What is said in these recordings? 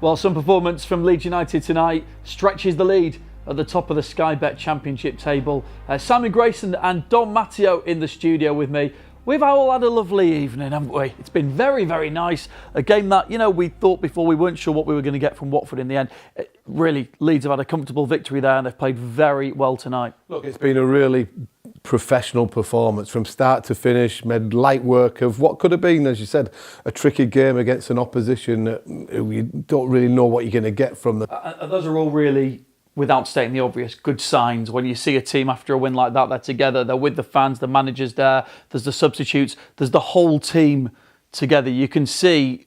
Well, some performance from Leeds United tonight stretches the lead at the top of the Sky Bet Championship table. Simon Grayson and Don Matteo in the studio with me. We've all had a lovely evening, haven't we? It's been very, very nice. A game that, we thought before we weren't sure what we were going to get from Watford in the end. Really, Leeds have had a comfortable victory there and they've played very well tonight. Look, it's been a really professional performance from start to finish, made light work of what could have been, as you said, a tricky game against an opposition who you don't really know what you're going to get from them. Those are all really, without stating the obvious, good signs. When you see a team after a win like that, they're together, they're with the fans, the manager's there, there's the substitutes, there's the whole team together. You can see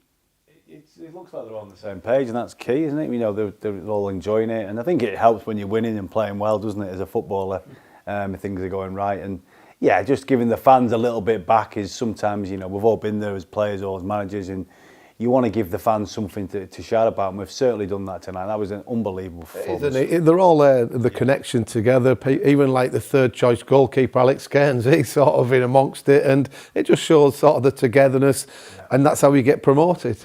it looks like they're on the same page, and that's key, isn't it? They're all enjoying it, and I think it helps when you're winning and playing well, doesn't it, as a footballer, if things are going right. And yeah, just giving the fans a little bit back is sometimes, we've all been there as players or as managers, and you want to give the fans something to shout about, and we've certainly done that tonight. That was an unbelievable performance. They're all there, the connection together, even like the third choice goalkeeper, Alex Cairns, he's sort of in amongst it, and it just shows sort of the togetherness, and that's how you get promoted.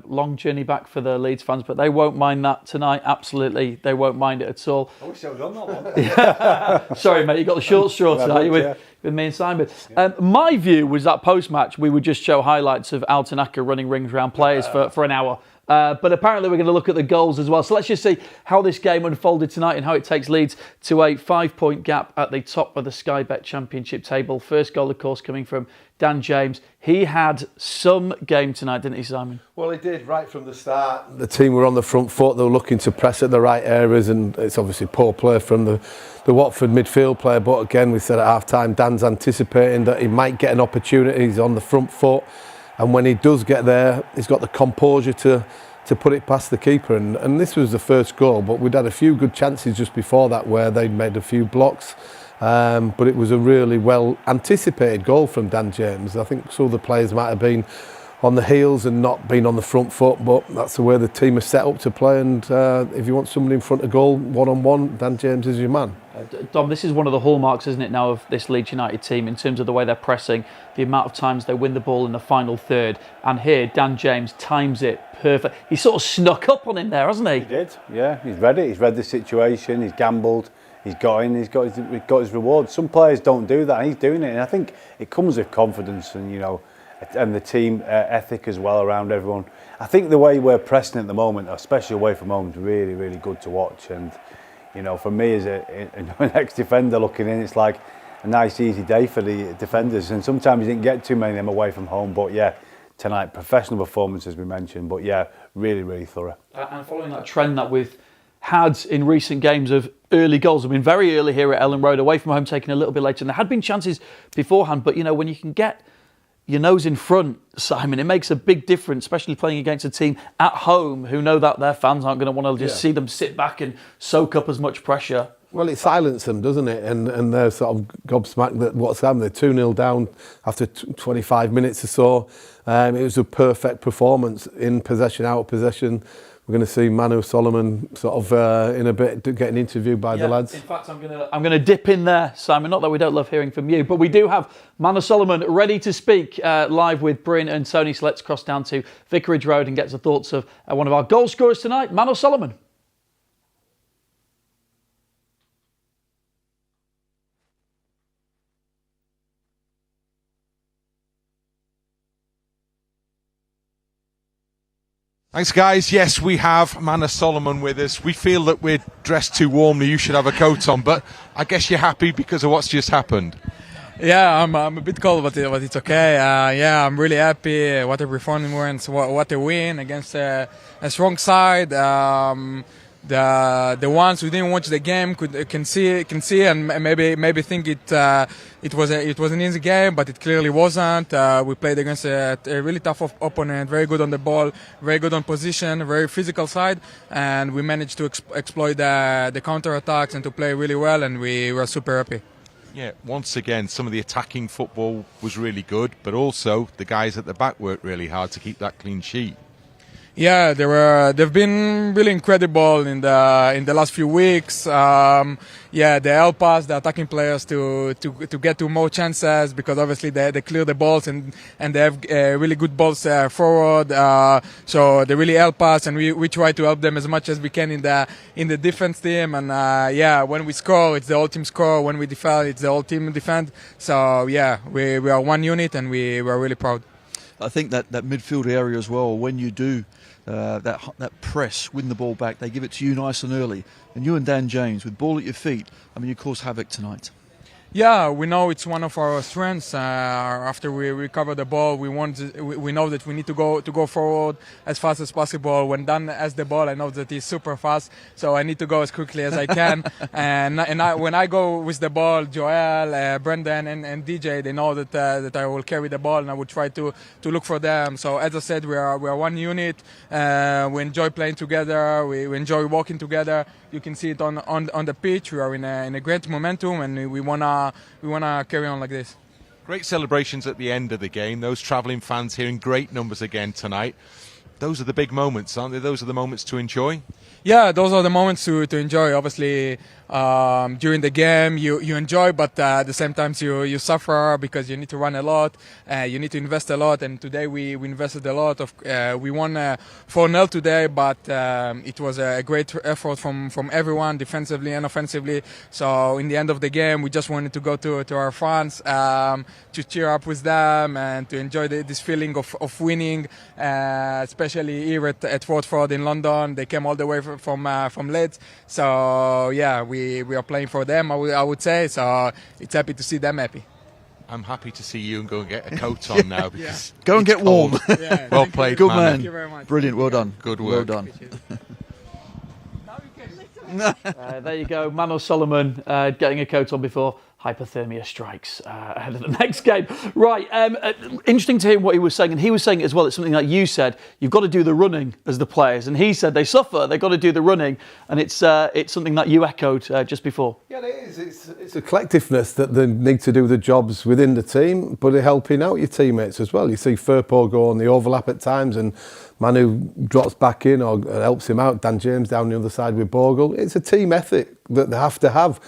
Long journey back for the Leeds fans, but they won't mind that tonight. Absolutely, they won't mind it at all. I wish I was on that one. Sorry, mate, you got the short straw tonight with me and Simon. My view was that post-match we would just show highlights of Altanaka running rings around players for an hour. But apparently we're going to look at the goals as well. So let's just see how this game unfolded tonight and how it takes Leeds to a 5-point gap at the top of the Sky Bet Championship table. First goal, of course, coming from Dan James. He had some game tonight, didn't he, Simon? Well, he did, right from the start. The team were on the front foot. They were looking to press at the right areas, and it's obviously poor play from the Watford midfield player. But again, we said at half-time, Dan's anticipating that he might get an opportunity. He's on the front foot. And when he does get there, he's got the composure to put it past the keeper. And this was the first goal, but we'd had a few good chances just before that where they'd made a few blocks. But it was a really well anticipated goal from Dan James. I think some of the players might have been on the heels and not been on the front foot, but that's the way the team is set up to play. And if you want somebody in front of goal, one-on-one, Dan James is your man. Dom, this is one of the hallmarks, isn't it, now of this Leeds United team in terms of the way they're pressing, the amount of times they win the ball in the final third. And here, Dan James times it perfect. He sort of snuck up on him there, hasn't he? He did, yeah. He's read it. He's read the situation. He's gambled. He's got in. He's got his reward. Some players don't do that, and he's doing it. And I think it comes with confidence and, and the team ethic as well around everyone. I think the way we're pressing at the moment, especially away from home, is really, really good to watch. And for me as an ex-defender looking in, it's like a nice, easy day for the defenders. And sometimes you didn't get too many of them away from home. But yeah, tonight, professional performance, as we mentioned. But yeah, really, really thorough. And following that trend that we've had in recent games of early goals, I mean, very early here at Elland Road, away from home, taking a little bit later. And there had been chances beforehand. But, when you can get your nose in front, Simon, it makes a big difference, especially playing against a team at home who know that their fans aren't going to want to just see them sit back and soak up as much pressure. Well, it silenced them, doesn't it? And they're sort of gobsmacked that what's happened. They're 2-0 down after 25 minutes or so. It was a perfect performance in possession, out of possession. We're going to see Manu Solomon sort of in a bit getting interviewed by the lads. In fact, I'm going to dip in there, Simon. Not that we don't love hearing from you, but we do have Manu Solomon ready to speak live with Bryn and Tony. So let's cross down to Vicarage Road and get the thoughts of one of our goal scorers tonight, Manu Solomon. Thanks, guys. Yes, we have Manu Solomon with us. We feel that we're dressed too warmly. You should have a coat on, but I guess you're happy because of what's just happened. Yeah, I'm a bit cold, but it's okay. I'm really happy what a performance, what a win against a strong side. The ones who didn't watch the game can see and maybe think it was an easy game, but it clearly wasn't. We played against a really tough opponent, very good on the ball, very good on position, very physical side, and we managed to exploit the counter attacks and to play really well, and we were super happy. Yeah, once again, some of the attacking football was really good, but also the guys at the back worked really hard to keep that clean sheet. Yeah, they've been really incredible in the last few weeks. Yeah, they help us, the attacking players, to get to more chances because obviously they clear the balls and they have really good balls forward. So they really help us, and we try to help them as much as we can in the defense team. And yeah, when we score, it's the whole team score. When we defend, it's the whole team defend. So yeah, we are one unit, and we are really proud. I think that midfield area as well, when you do that press, win the ball back, they give it to you nice and early. And you and Dan James, with ball at your feet, I mean, you cause havoc tonight. Yeah, we know it's one of our strengths. After we recover the ball, we know that we need to go forward as fast as possible. When Dan has the ball, I know that he's super fast, so I need to go as quickly as I can. When I go with the ball, Joel, Brendan, and DJ, they know that I will carry the ball, and I will try to look for them. So as I said, we are one unit. We enjoy playing together. We enjoy walking together. You can see it on the pitch. We are in a great momentum, and we wanna carry on like this. Great celebrations at the end of the game. Those travelling fans here in great numbers again tonight. Those are the big moments, aren't they? Those are the moments to enjoy. Yeah, those are the moments to enjoy. Obviously, during the game you enjoy, but at the same time you suffer because you need to run a lot, you need to invest a lot. And today we invested a lot. We won 4-0 today, but it was a great effort from everyone, defensively and offensively. So in the end of the game, we just wanted to go to our fans to cheer up with them and to enjoy this feeling of winning, especially here at Watford in London. They came all the way from Leeds, so yeah, we are playing for them, I would say, so it's happy to see them happy. I'm happy to see you and go and get a coat on now because go and get warm. Yeah, well played, good man. Thank you very much. Brilliant, well done. Good work. Well done. There you go, Manuel Solomon getting a coat on before hypothermia strikes ahead of the next game. Right, interesting to hear what he was saying, and he was saying as well, it's something like you said, you've got to do the running as the players, and he said they suffer, they've got to do the running, and it's something that you echoed just before. Yeah, it is. It's a collectiveness that they need to do the jobs within the team, but they're helping out your teammates as well. You see Firpo go on the overlap at times, and Manu drops back in or helps him out. Dan James down the other side with Bogle. It's a team ethic that they have to have.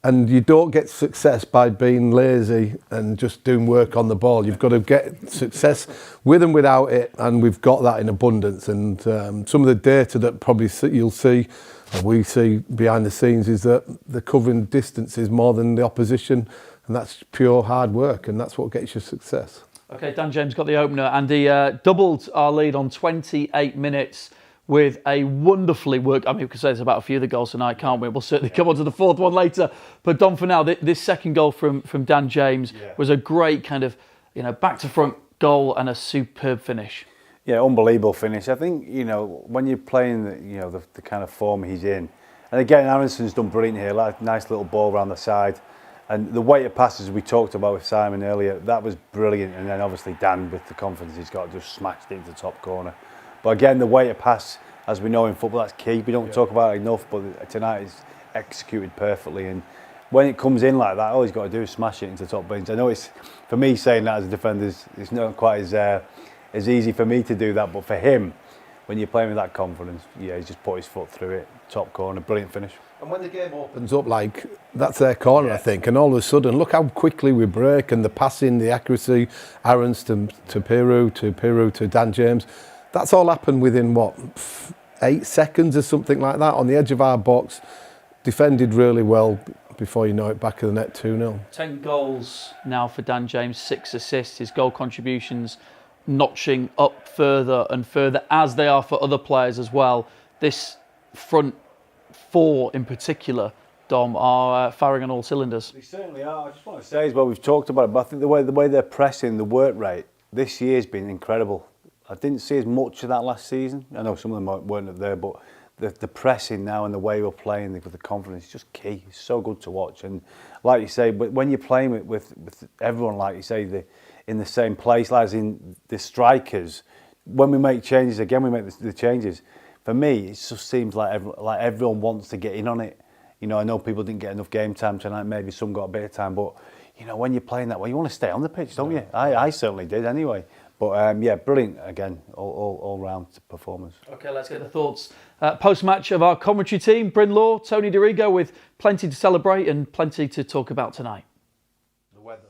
And you don't get success by being lazy and just doing work on the ball. You've got to get success with and without it, and we've got that in abundance. And some of the data that probably you'll see, or we see behind the scenes, is that they're covering distances more than the opposition, and that's pure hard work, and that's what gets you success. Okay, Dan James got the opener, and he doubled our lead on 28 minutes. With a wonderfully worked, I mean, we could say this about a few of the goals tonight, can't we? We'll certainly come on to the fourth one later. But Dom, for now, this second goal from Dan James was a great kind of, back to front goal and a superb finish. Yeah, unbelievable finish. I think, when you're playing, the kind of form he's in, and again, Aronson's done brilliant here, like a nice little ball around the side. And the weight of passes we talked about with Simon earlier, that was brilliant. And then obviously Dan, with the confidence he's got, just smashed it into the top corner. But again, the way to pass, as we know in football, that's key. We don't talk about it enough, but tonight is executed perfectly. And when it comes in like that, all he's got to do is smash it into the top bins. I know it's, for me, saying that as a defender, it's not quite as easy for me to do that. But for him, when you're playing with that confidence, he's just put his foot through it, top corner, brilliant finish. And when the game opens up, like, that's their corner, I think, and all of a sudden, look how quickly we break, and the passing, the accuracy, Aarons to Piru to Dan James. That's all happened within, 8 seconds or something like that, on the edge of our box. Defended really well before you know it, back of the net 2-0. 10 goals now for Dan James, 6 assists. His goal contributions notching up further and further, as they are for other players as well. This front four in particular, Dom, are firing on all cylinders. They certainly are. I just want to say as well, we've talked about it, but I think the way they're pressing, the work rate, this year's been incredible. I didn't see as much of that last season. I know some of them weren't up there, but the pressing now and the way we're playing with the confidence is just key. It's so good to watch. And like you say, but when you're playing with everyone, like you say, in the same place, as in the strikers, when we make changes, again, we make the changes. For me, it just seems like everyone wants to get in on it. I know people didn't get enough game time tonight. Maybe some got a bit of time, but when you're playing that way, you want to stay on the pitch, don't you? I certainly did anyway. But yeah, brilliant again, all round performance. Okay, let's get the thoughts post-match of our commentary team. Bryn Law, Tony DeRigo, with plenty to celebrate and plenty to talk about tonight. The weather.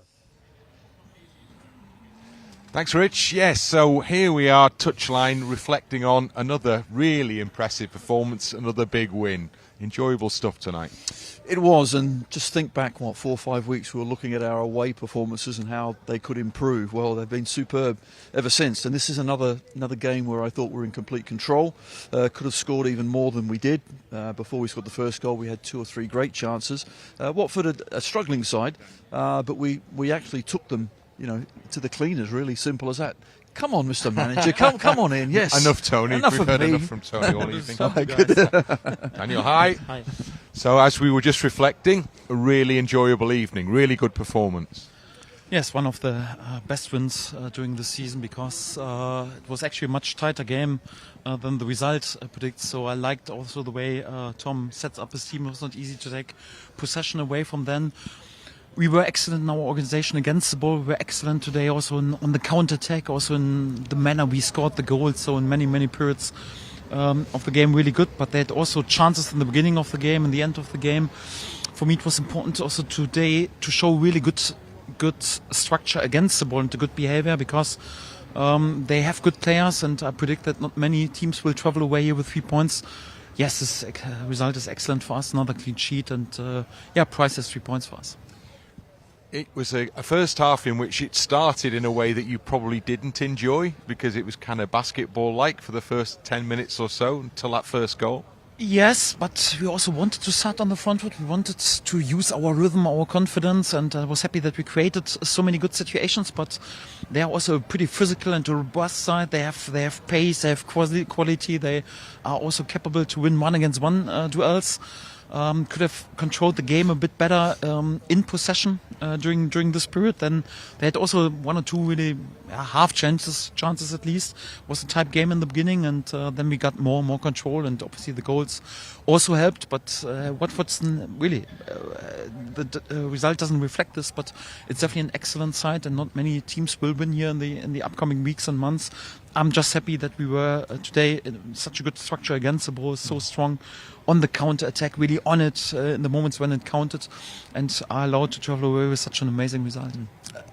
Thanks, Rich. Yes, so here we are, touchline, reflecting on another really impressive performance, another big win. Enjoyable stuff tonight. It was, and just think back, 4 or 5 weeks we were looking at our away performances and how they could improve. Well, they've been superb ever since, and this is another game where I thought we were in complete control. Could have scored even more than we did. Before we scored the first goal, we had 2 or 3 great chances. Watford, a struggling side, but we actually took them, to the cleaners. Really simple as that. Come on, Mr. Manager, come on in. Yes, enough, Tony. Enough We've of heard me. enough from Tony all evening. Sorry, Daniel, hi. Hi. So as we were just reflecting, a really enjoyable evening, really good performance. Yes, one of the best wins during the season, because it was actually a much tighter game than the result predicts. So I liked also the way Tom sets up his team. It was not easy to take possession away from them. We were excellent in our organization against the ball. We were excellent today also on the counter-attack, also in the manner we scored the goals. So in many periods of the game, really good. But they had also chances in the beginning of the game and the end of the game. For me, it was important also today to show really good structure against the ball and the good behavior, because they have good players, and I predict that not many teams will travel away here with 3 points. Yes, this result is excellent for us. Another clean sheet, and Price has 3 points for us. It was a first half in which it started in a way that you probably didn't enjoy, because it was kind of basketball-like for the first 10 minutes or so until that first goal. Yes, but we also wanted to start on the front foot. We wanted to use our rhythm, our confidence, and I was happy that we created so many good situations. But they are also pretty physical and a robust side. They have pace, they have quality. They are also capable to win 1-against-1 duels. Could have controlled the game a bit better in possession during this period. Then they had also 1 or 2 really half chances at least. It was a tight game in the beginning, and then we got more control, and obviously the goals also helped. But Watford's really the result doesn't reflect this, but it's definitely an excellent side, and not many teams will win here in the upcoming weeks and months. I'm just happy that we were today in such a good structure against the ball, so strong on the counter attack, really on it in the moments when it counted, and are allowed to travel away with such an amazing result.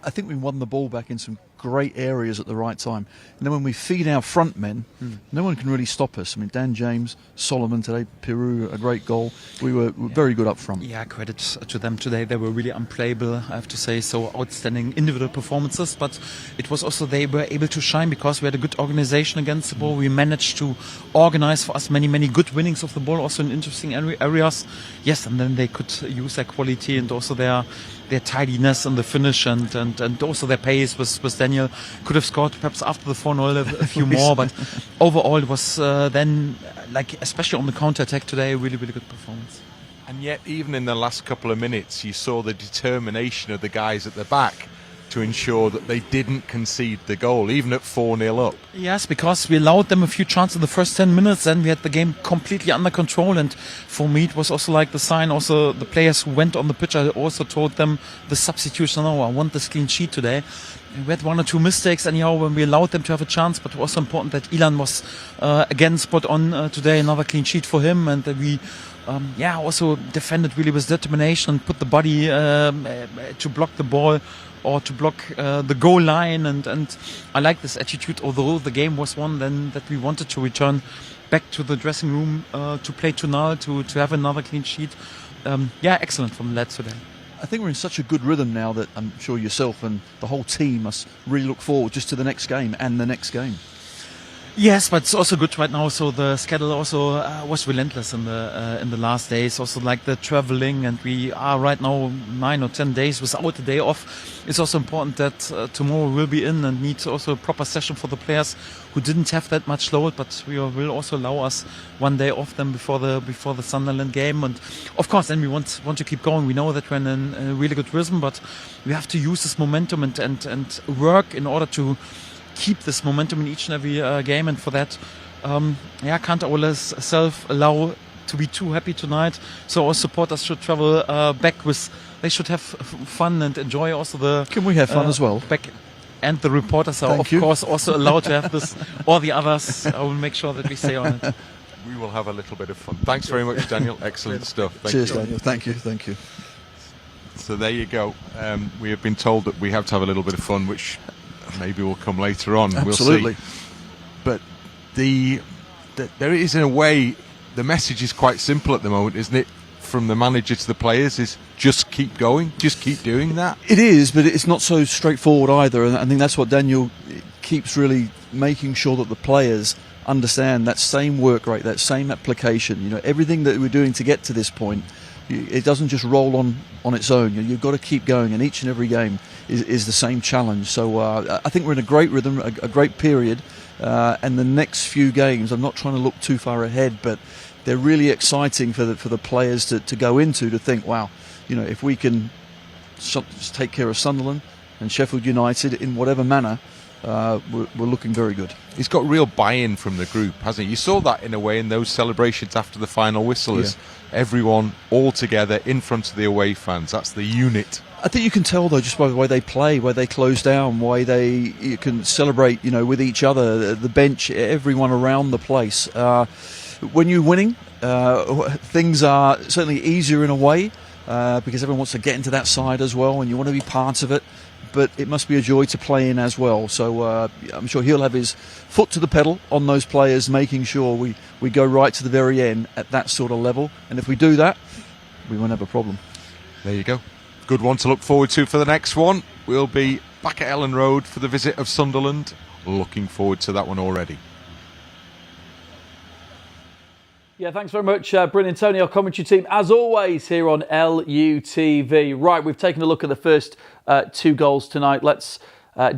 I think we won the ball back in some great areas at the right time. And then when we feed our front men, no one can really stop us. I mean, Dan James, Solomon today, Peru, a great goal. We were very good up front. Yeah, credit to them today. They were really unplayable, I have to say. So outstanding individual performances, but it was also they were able to shine because we had a good organization against the ball. We managed to organize for us many good winnings of the ball, also in interesting areas. Yes, and then they could use their quality and also their tidiness in the finish, and also their pace with Daniel. Could have scored perhaps after the 4-0 a few more, but overall it was then, especially on the counter-attack today, a really good performance. And yet, even in the last couple of minutes, you saw the determination of the guys at the back to ensure that they didn't concede the goal, even at 4-0 up. Yes, because we allowed them a few chances in the first 10 minutes, then we had the game completely under control, and for me it was also like the sign, also the players who went on the pitch, I also told them, the substitution, I want this clean sheet today. We had 1 or 2 mistakes anyhow when we allowed them to have a chance, but also important that Elland was again spot on today, another clean sheet for him, and that we also defended really with determination and put the body to block the ball or to block the goal line, and I like this attitude, although the game was won, then that we wanted to return back to the dressing room to play tonight, to have another clean sheet. Excellent from the lads today. I think we're in such a good rhythm now that I'm sure yourself and the whole team must really look forward just to the next game and the next game. Yes, but it's also good right now. So the schedule also was relentless in the last days. Also like the traveling, and we are right now 9 or 10 days without a day off. It's also important that tomorrow we'll be in and need also a proper session for the players who didn't have that much load. But we will also allow us 1 day off them before the Sunderland game. And of course, then we want to keep going. We know that we're in a really good rhythm, but we have to use this momentum and work in order to keep this momentum in each and every game, and for that, can't ourselves allow to be too happy tonight. So our supporters should travel back with. They should have fun and enjoy also the. Can we have fun as well? Back. And the reporters are, Thank you. of course, also allowed to have this. All the others, I will make sure that we stay on it. We will have a little bit of fun. Thanks very much, Daniel. Excellent stuff. Cheers, Daniel. Thank you. So there you go. We have been told that we have to have a little bit of fun, which maybe will come later on. Absolutely. We'll see. But there is, in a way, the message is quite simple at the moment, isn't it? From the manager to the players, is just keep going, just keep doing that. It is, but it's not so straightforward either. And I think that's what Daniel keeps really making sure that the players understand, that same work rate, that same application. You know, everything that we're doing to get to this point, it doesn't just roll on its own. You've got to keep going, and each and every game is the same challenge. So I think we're in a great rhythm, a great period. And the next few games, I'm not trying to look too far ahead, but they're really exciting for the players to go into, to think, wow, you know, if we can just take care of Sunderland and Sheffield United in whatever manner, we're looking very good. He's got real buy-in from the group, hasn't he? You saw that in a way in those celebrations after the final whistle, as everyone all together in front of the away fans. That's the unit. I think you can tell, though, just by the way they play, why they close down, you can celebrate, you know, with each other, the bench, everyone around the place. When you're winning, things are certainly easier in a way, because everyone wants to get into that side as well, and you want to be part of it. But it must be a joy to play in as well. So I'm sure he'll have his foot to the pedal on those players, making sure we go right to the very end at that sort of level. And if we do that, we won't have a problem. There you go. Good one to look forward to for the next one. We'll be back at Elland Road for the visit of Sunderland. Looking forward to that one already. Yeah, thanks very much, Bryn and Tony, our commentary team, as always, here on LUTV. Right, we've taken a look at the first 2 goals tonight. Let's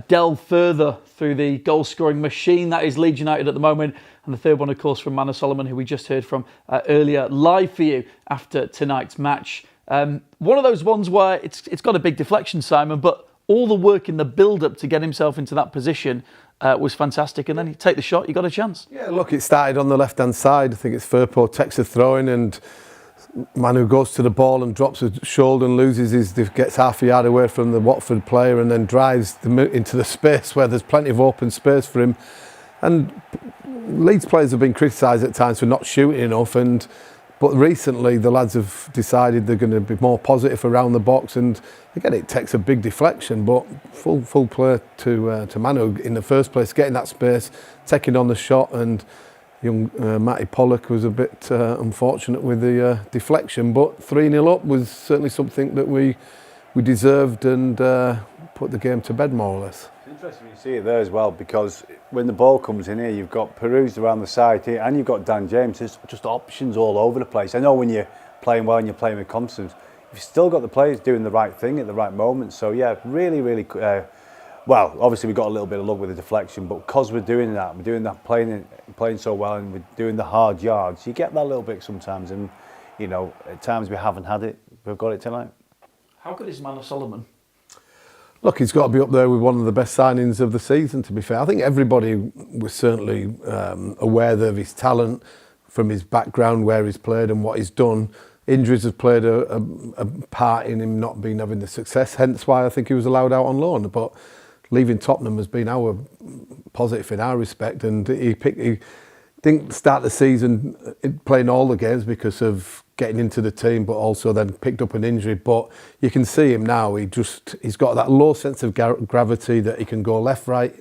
delve further through the goal-scoring machine that is Leeds United at the moment. And the third one, of course, from Matteo Solomon, who we just heard from earlier, live for you after tonight's match. One of those ones where it's got a big deflection, Simon, but all the work in the build-up to get himself into that position was fantastic, and then you take the shot, you got a chance. Yeah, look, it started on the left-hand side. I think it's Firpo takes a throw-in, and Manu goes to the ball and drops his shoulder and gets half a yard away from the Watford player, and then drives into the space where there's plenty of open space for him. And Leeds players have been criticised at times for not shooting enough, but recently the lads have decided they're going to be more positive around the box, and again it takes a big deflection, but full play to Manu in the first place, getting that space, taking on the shot, and young Matty Pollock was a bit unfortunate with the deflection, but 3-0 up was certainly something that we deserved and put the game to bed more or less. It's interesting you see it there as well, because when the ball comes in here, you've got Peruz around the side here, and you've got Dan James. There's just options all over the place. I know when you're playing well and you're playing with confidence, you've still got the players doing the right thing at the right moment. So yeah, really, well, obviously we got a little bit of luck with the deflection, but because we're doing that, playing so well, and we're doing the hard yards, you get that little bit sometimes. And you know, at times we haven't had it. We've got it tonight. How good is Matteo Solomon? Look, he's got to be up there with one of the best signings of the season, to be fair. I think everybody was certainly aware of his talent from his background, where he's played and what he's done. Injuries have played a part in him not having the success, hence why I think he was allowed out on loan. But leaving Tottenham has been our positive in our respect, and he didn't start the season playing all the games because of getting into the team, but also then picked up an injury. But you can see him now, he's got that low sense of gravity that he can go left, right.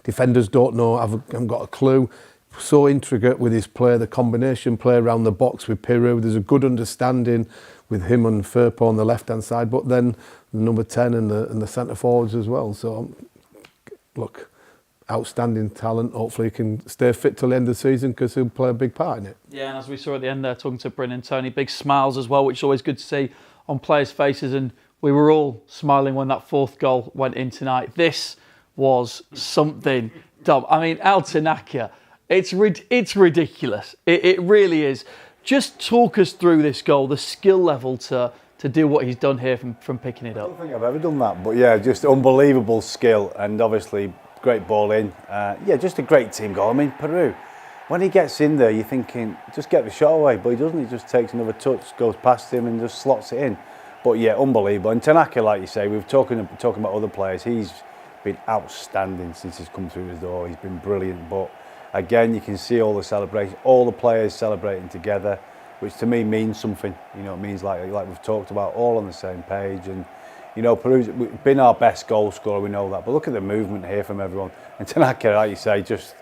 Defenders don't know, haven't got a clue. So intricate with his play, the combination play around the box with Piru. There's a good understanding with him and Firpo on the left-hand side, but then the number 10 and the centre forwards as well. So, look, outstanding talent. Hopefully he can stay fit till the end of the season, because he'll play a big part in it. Yeah, and as we saw at the end there, talking to Bryn and Tony, big smiles as well, which is always good to see on players' faces, and we were all smiling when that 4th goal went in tonight. This was something dumb. I mean, Al Tanaka, it's ridiculous. It really is. Just talk us through this goal, the skill level to do what he's done here from picking it up. I don't think I've ever done that, but yeah, just unbelievable skill, and obviously great ball in. Yeah, just a great team goal. I mean, Peru, when he gets in there, you're thinking, just get the shot away, but he doesn't. He just takes another touch, goes past him and just slots it in. But yeah, unbelievable. And Tanaka, like you say, we've talking about other players. He's been outstanding since he's come through his door. He's been brilliant. But again, you can see all the celebration, all the players celebrating together, which to me means something. You know, it means like we've talked about, all on the same page. And you know, Peru's been our best goal scorer, we know that. But look at the movement here from everyone. And Tanaka, like you say, just,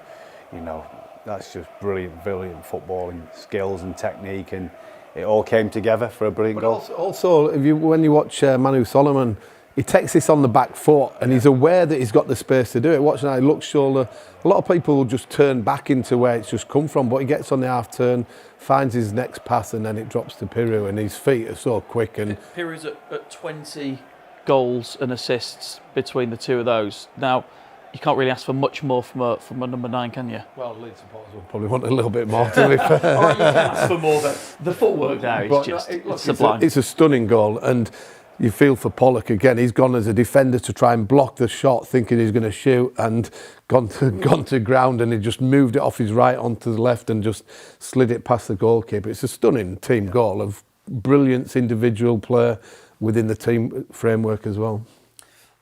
you know, that's just brilliant footballing skills and technique, and it all came together for a brilliant goal. Also, when you watch Manu Solomon, he takes this on the back foot, and he's aware that he's got the space to do it. Watching how he looks shoulder, a lot of people will just turn back into where it's just come from, but he gets on the half turn, finds his next pass, and then it drops to Piru, and his feet are so quick. And Piru's at 20 goals and assists between the two of those. Now, you can't really ask for much more from a number 9, can you? Well, Leeds supporters will probably want a little bit more, to be fair. Or you can ask for more, but the footwork there is just sublime. It's a stunning goal, and you feel for Pollock again. He's gone as a defender to try and block the shot, thinking he's going to shoot, and gone to ground, and he just moved it off his right onto the left and just slid it past the goalkeeper. It's a stunning team goal of brilliance, individual player within the team framework as well.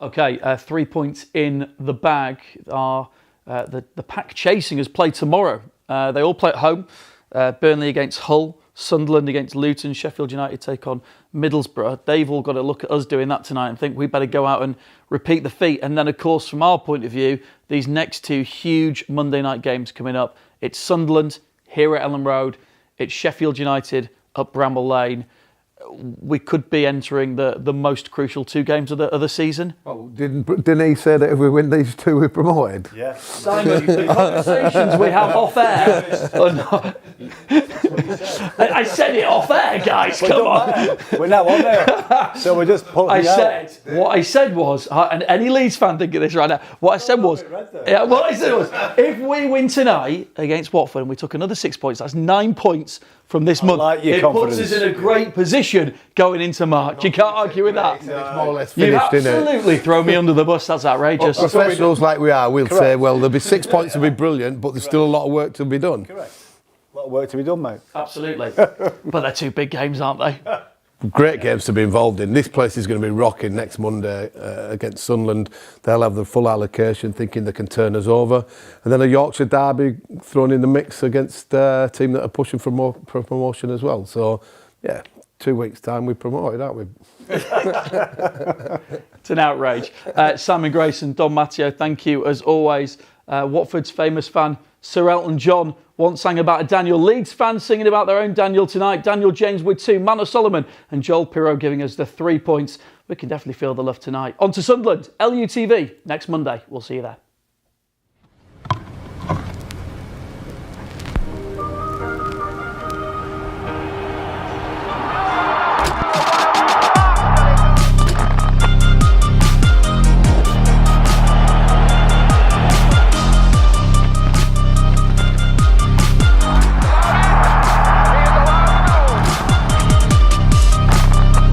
Okay, 3 points in the bag. The pack chasingers play tomorrow. They all play at home. Burnley against Hull, Sunderland against Luton, Sheffield United take on Middlesbrough. They've all got to look at us doing that tonight and think we better go out and repeat the feat. And then, of course, from our point of view, these next two huge Monday night games coming up. It's Sunderland here at Elland Road. It's Sheffield United up Bramall Lane. We could be entering the most crucial 2 games of the season. Oh, didn't he say that if we win these 2, we're promoted? Yeah. Simon, the conversations we have off air. I said it off air, guys. Come on. We're now on there, so we're just pulling What I said was, and any Leeds fan thinking this right now, what I said was, if we win tonight against Watford and we took another 6 points, that's 9 points from this month. Like your it confidence. puts us in a great position going into March. You can't argue with that. It's more or less You finished, isn't it? absolutely throw me under the bus. That's outrageous. Professionals like we are, we'll say, well, there'll be 6 points to be brilliant, but there's still a lot of work to be done. Correct. A lot of work to be done, mate. Absolutely. But they're 2 big games, aren't they? Great games to be involved in. This place is going to be rocking next Monday against Sunderland. They'll have the full allocation, thinking they can turn us over. And then a Yorkshire derby thrown in the mix against a team that are pushing for promotion as well. So, yeah, 2 weeks' time we're promoted, aren't we? It's an outrage. Sam and Grayson, Don Matteo, thank you as always. Watford's famous fan, Sir Elton John, once sang about a Daniel. Leeds fans singing about their own Daniel tonight. Daniel James with 2, Manu Solomon and Joel Pirot giving us the 3 points. We can definitely feel the love tonight. On to Sunderland, LUTV, next Monday. We'll see you there.